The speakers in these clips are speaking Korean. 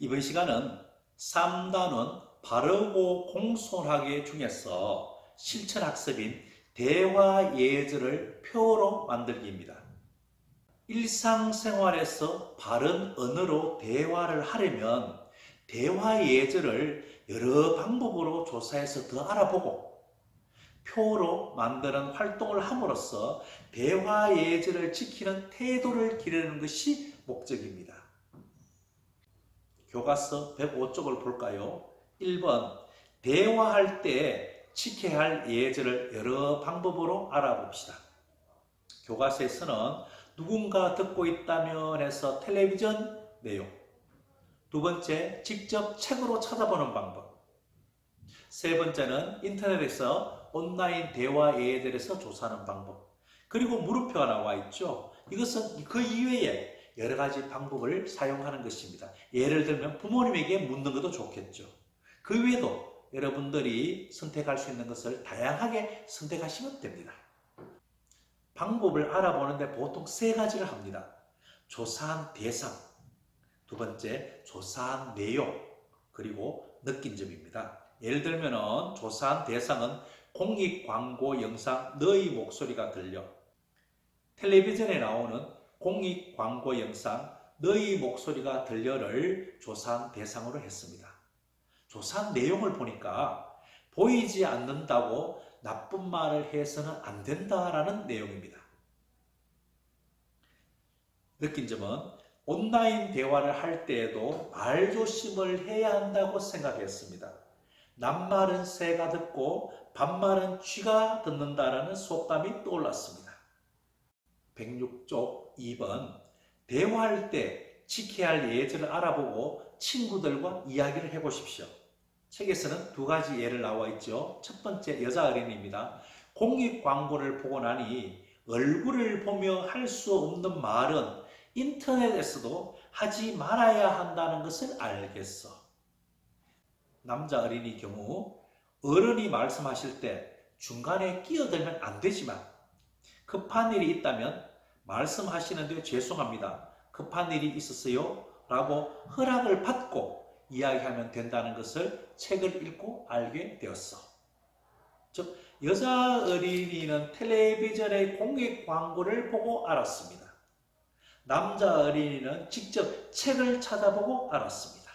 이번 시간은 3단원 바르고 공손하게 중에서 실천학습인 대화예절을 표로 만들기입니다. 일상생활에서 바른 언어로 대화를 하려면 대화예절을 여러 방법으로 조사해서 더 알아보고 표로 만드는 활동을 함으로써 대화예절을 지키는 태도를 기르는 것이 목적입니다. 교과서 105쪽을 볼까요? 1번, 대화할 때 지켜야 할 예절을 여러 방법으로 알아봅시다. 교과서에서는 누군가 듣고 있다면 해서 텔레비전 내용, 두 번째, 직접 책으로 찾아보는 방법, 세 번째는 인터넷에서 온라인 대화 예절에서 조사하는 방법, 그리고 물음표가 나와 있죠. 이것은 그 이외에 여러 가지 방법을 사용하는 것입니다. 예를 들면 부모님에게 묻는 것도 좋겠죠. 그 외에도 여러분들이 선택할 수 있는 것을 다양하게 선택하시면 됩니다. 방법을 알아보는데 보통 세 가지를 합니다. 조사한 대상, 두 번째 조사한 내용, 그리고 느낀 점입니다. 예를 들면 조사한 대상은 공익 광고 영상 너의 목소리가 들려, 텔레비전에 나오는 공익 광고 영상 너의 목소리가 들려를 조사한 대상으로 했습니다. 조사한 내용을 보니까 보이지 않는다고 나쁜 말을 해서는 안 된다라는 내용입니다. 느낀 점은 온라인 대화를 할 때에도 말조심을 해야 한다고 생각했습니다. 남말은 새가 듣고 반말은 쥐가 듣는다라는 속담이 떠올랐습니다. 106쪽 2번, 대화할 때 지켜야 할 예절을 알아보고 친구들과 이야기를 해보십시오. 책에서는 두 가지 예를 나와 있죠. 첫 번째, 여자 어린이입니다. 공익 광고를 보고 나니 얼굴을 보며 할 수 없는 말은 인터넷에서도 하지 말아야 한다는 것을 알겠어. 남자 어린이 경우 어른이 말씀하실 때 중간에 끼어들면 안 되지만 급한 일이 있다면 말씀하시는데 죄송합니다. 급한 일이 있었어요? 라고 허락을 받고 이야기하면 된다는 것을 책을 읽고 알게 되었어. 즉, 여자 어린이는 텔레비전의 공익 광고를 보고 알았습니다. 남자 어린이는 직접 책을 찾아보고 알았습니다.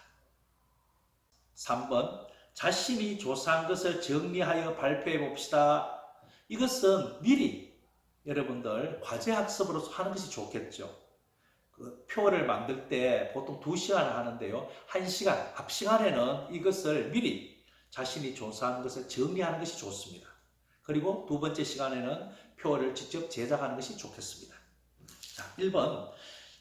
3번, 자신이 조사한 것을 정리하여 발표해 봅시다. 이것은 미리 여러분들 과제 학습으로 하는 것이 좋겠죠. 그 표를 만들 때 보통 2시간을 하는데요. 1시간, 앞 시간에는 이것을 미리 자신이 조사한 것을 정리하는 것이 좋습니다. 그리고 두 번째 시간에는 표를 직접 제작하는 것이 좋겠습니다. 자, 1번,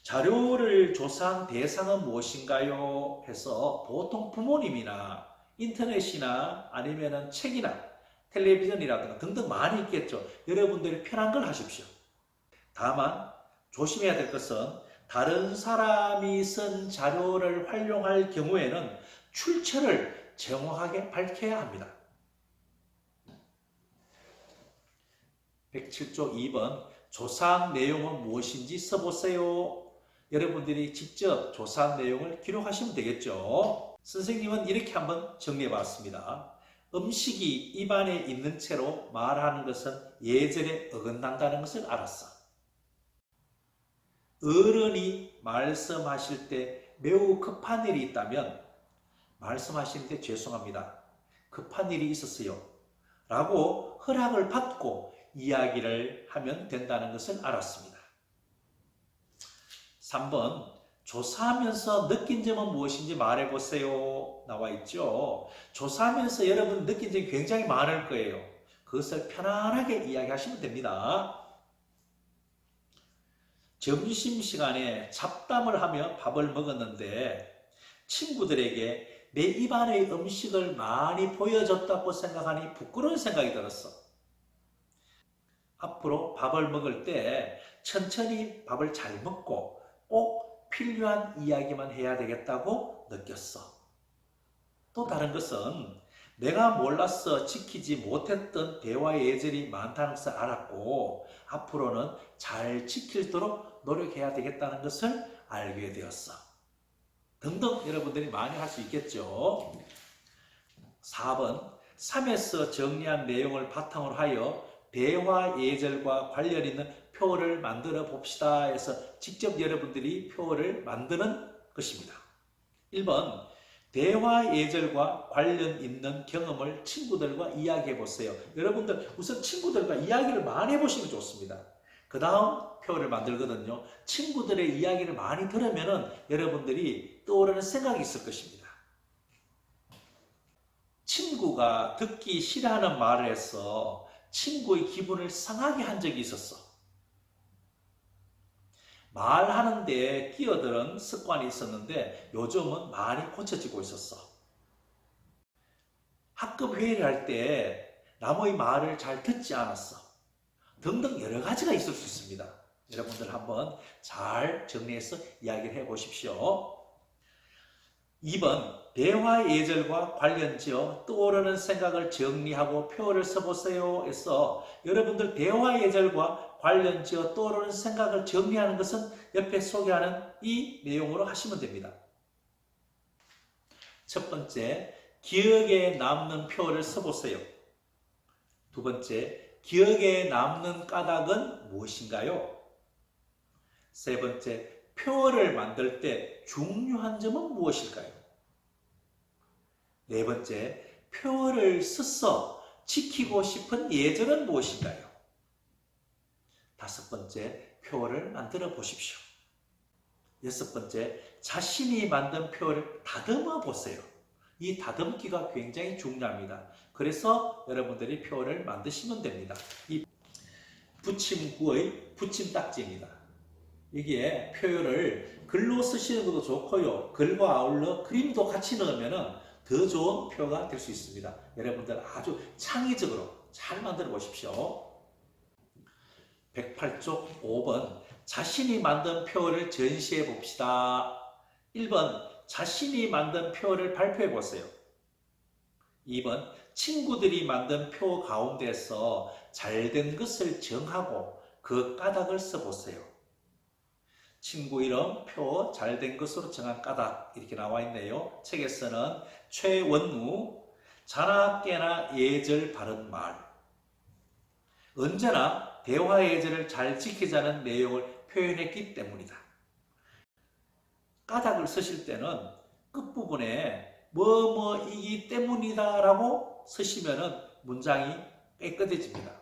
자료를 조사한 대상은 무엇인가요? 해서 보통 부모님이나 인터넷이나 아니면 책이나 텔레비전이라든가 등등 많이 있겠죠. 여러분들이 편한 걸 하십시오. 다만 조심해야 될 것은 다른 사람이 쓴 자료를 활용할 경우에는 출처를 정확하게 밝혀야 합니다. 107조 2번, 조사한 내용은 무엇인지 써보세요. 여러분들이 직접 조사한 내용을 기록하시면 되겠죠. 선생님은 이렇게 한번 정리해 봤습니다. 음식이 입안에 있는 채로 말하는 것은 예절에 어긋난다는 것을 알았어. 어른이 말씀하실 때 매우 급한 일이 있다면 말씀하시는데 죄송합니다. 급한 일이 있었어요. 라고 허락을 받고 이야기를 하면 된다는 것을 알았습니다. 3번, 조사하면서 느낀 점은 무엇인지 말해보세요. 나와 있죠. 조사하면서 여러분 느낀 점이 굉장히 많을 거예요. 그것을 편안하게 이야기하시면 됩니다. 점심시간에 잡담을 하며 밥을 먹었는데 친구들에게 내 입안의 음식을 많이 보여줬다고 생각하니 부끄러운 생각이 들었어. 앞으로 밥을 먹을 때 천천히 밥을 잘 먹고 꼭 필요한 이야기만 해야 되겠다고 느꼈어. 또 다른 것은 내가 몰라서 지키지 못했던 대화 예절이 많다는 것을 알았고 앞으로는 잘 지키도록 노력해야 되겠다는 것을 알게 되었어. 등등 여러분들이 많이 할 수 있겠죠. 4번 3에서 정리한 내용을 바탕으로 하여 대화 예절과 관련 있는 표를 만들어 봅시다 해서 직접 여러분들이 표를 만드는 것입니다. 1번 대화 예절과 관련 있는 경험을 친구들과 이야기해 보세요. 여러분들 우선 친구들과 이야기를 많이 해보시면 좋습니다. 그 다음 표를 만들거든요. 친구들의 이야기를 많이 들으면 여러분들이 떠오르는 생각이 있을 것입니다. 친구가 듣기 싫어하는 말을 해서 친구의 기분을 상하게 한 적이 있었어. 말하는데 끼어드는 습관이 있었는데 요즘은 많이 고쳐지고 있었어. 학급 회의를 할 때 남의 말을 잘 듣지 않았어. 등등 여러 가지가 있을 수 있습니다. 여러분들 한번 잘 정리해서 이야기를 해 보십시오. 2번 대화 예절과 관련지어 떠오르는 생각을 정리하고 표를 써보세요 해서 여러분들 대화 예절과 관련지어 떠오르는 생각을 정리하는 것은 옆에 소개하는 이 내용으로 하시면 됩니다. 첫 번째, 기억에 남는 표를 써보세요. 두 번째, 기억에 남는 까닭은 무엇인가요? 세 번째, 표를 만들 때 중요한 점은 무엇일까요? 네 번째, 표를 써서 지키고 싶은 예절은 무엇인가요? 다섯 번째, 표를 만들어 보십시오. 여섯 번째, 자신이 만든 표를 다듬어 보세요. 이 다듬기가 굉장히 중요합니다. 그래서 여러분들이 표를 만드시면 됩니다. 이 붙임구의 붙임딱지입니다. 이게 표를 글로 쓰시는 것도 좋고요. 글과 아울러 그림도 같이 넣으면 더 좋은 표가 될 수 있습니다. 여러분들 아주 창의적으로 잘 만들어 보십시오. 108쪽 5번 자신이 만든 표를 전시해 봅시다. 1번 자신이 만든 표를 발표해 보세요. 2번 친구들이 만든 표 가운데서 잘된 것을 정하고 그 까닭을 써보세요. 친구 이름, 표, 잘된 것으로 정한 까닭 이렇게 나와 있네요. 책에서는 최원무, 자나깨나 예절 바른 말 언제나 대화 예절을 잘 지키자는 내용을 표현했기 때문이다. 까닭을 쓰실 때는 끝부분에 뭐뭐이기 때문이다 라고 쓰시면 문장이 깨끗해집니다.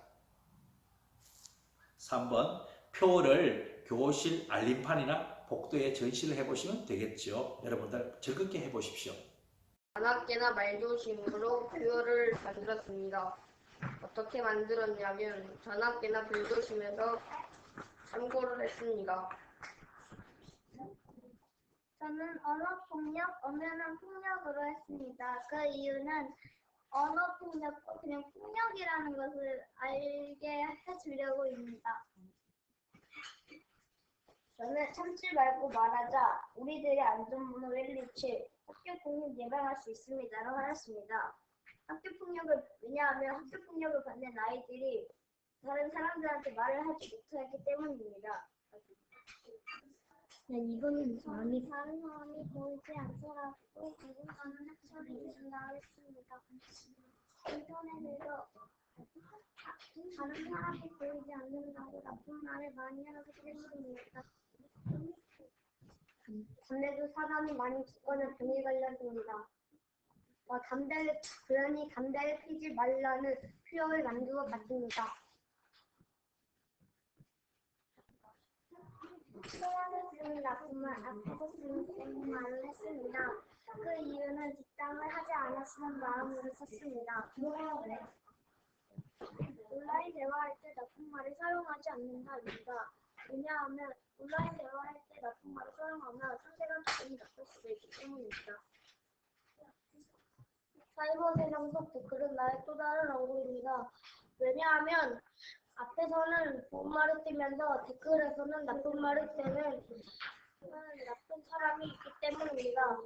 3번 표를 교실 알림판이나 복도에 전시를 해보시면 되겠죠. 여러분들 즐겁게 해보십시오. 자나깨나 말조심으로 표를 만들었습니다. 어떻게 만들었냐면 자나깨나 말조심에서 참고를 했습니다. 저는 언어폭력, 엄연한 폭력으로 했습니다. 그 이유는 언어폭력, 그냥 폭력이라는 것을 알게 해주려고입니다. 저는 참지 말고 말하자. 우리들의 안전문호 127, 학교폭력 예방할 수 있습니다라고 하였습니다. 학교폭력을, 왜냐하면 학교폭력을 받는 아이들이 다른 사람들한테 말을 하지 못하기 때문입니다. 네, 이거는 다른 사람이 보이지 않더라도 누군가는 학교를 이른다 했습니다. 인터넷에서 다른 사람이 보이지 않는다고 나쁜 말을 많이 하게 됐습니다. 담배도 사람이 많이 죽거나 병에 걸렸습니다. 그러니 담배를 피지 말라는 표를 만든 것 같습니다. 소원을 쓰는 나쁜 말, 앞에서 쓰는 좋은 말을 했습니다. 그 이유는 뒷담을 하지 않았으면 마음으로 썼습니다. 온라인 대화할 때 나쁜 말을 사용하지 않는다입니다. 왜냐하면 온라인 대화할 때 나쁜 말을 사용하면 상대가 기분이 나쁠 수도 있기 때문입니다. 사이버 세상속 댓글은 나의 또 다른 얼굴입니다. 왜냐하면 앞에서는 좋은 말을 쓰면서 댓글에서는 나쁜 말을 쓰는 나쁜 사람이 있기 때문입니다.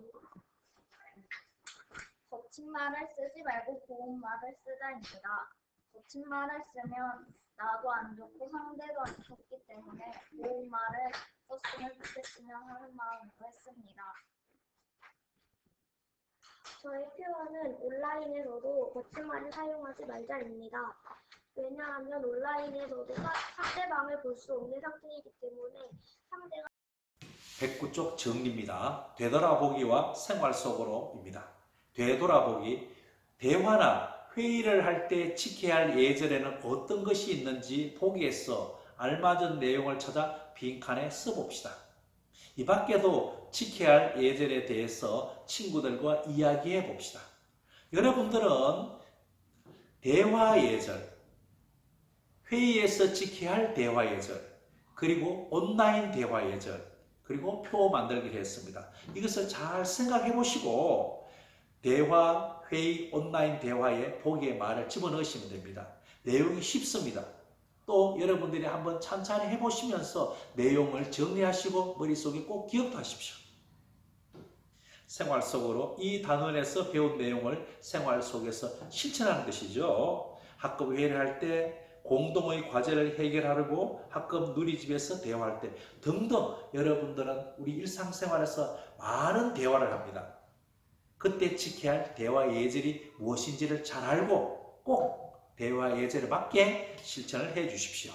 거친 말을 쓰지 말고 고운 말을 쓰자입니다. 거친 말을 쓰면 나도 안 좋고 상대도 안 좋기 때문에 고운 말을 썼으면 좋겠으면 하는 마음으로 했습니다. 저의 표현은 온라인에서도 버튼만을 사용하지 말자입니다. 왜냐하면 온라인에서도 상대방을 볼 수 없는 상태이기 때문에 상대가 109쪽 정리입니다. 되돌아보기와 생활 속으로입니다. 되돌아보기, 대화나 회의를 할 때 지켜야 할 예절에는 어떤 것이 있는지 보기에서 알맞은 내용을 찾아 빈칸에 써봅시다. 이 밖에도 지켜야 할 예절에 대해서 친구들과 이야기해 봅시다. 여러분들은 대화 예절, 회의에서 지켜야 할 대화 예절, 그리고 온라인 대화 예절, 그리고 표 만들기를 했습니다. 이것을 잘 생각해 보시고 대화, 회의, 온라인 대화에 보기에 말을 집어넣으시면 됩니다. 내용이 쉽습니다. 또 여러분들이 한번 찬찬히 해보시면서 내용을 정리하시고 머릿속에 꼭 기억도 하십시오. 생활 속으로 이 단원에서 배운 내용을 생활 속에서 실천하는 것이죠. 학급 회의를 할 때 공동의 과제를 해결하려고 학급 누리집에서 대화할 때 등등 여러분들은 우리 일상생활에서 많은 대화를 합니다. 그때 지켜야 할 대화 예절이 무엇인지를 잘 알고 꼭 대화 예절에 맞게 실천을 해 주십시오.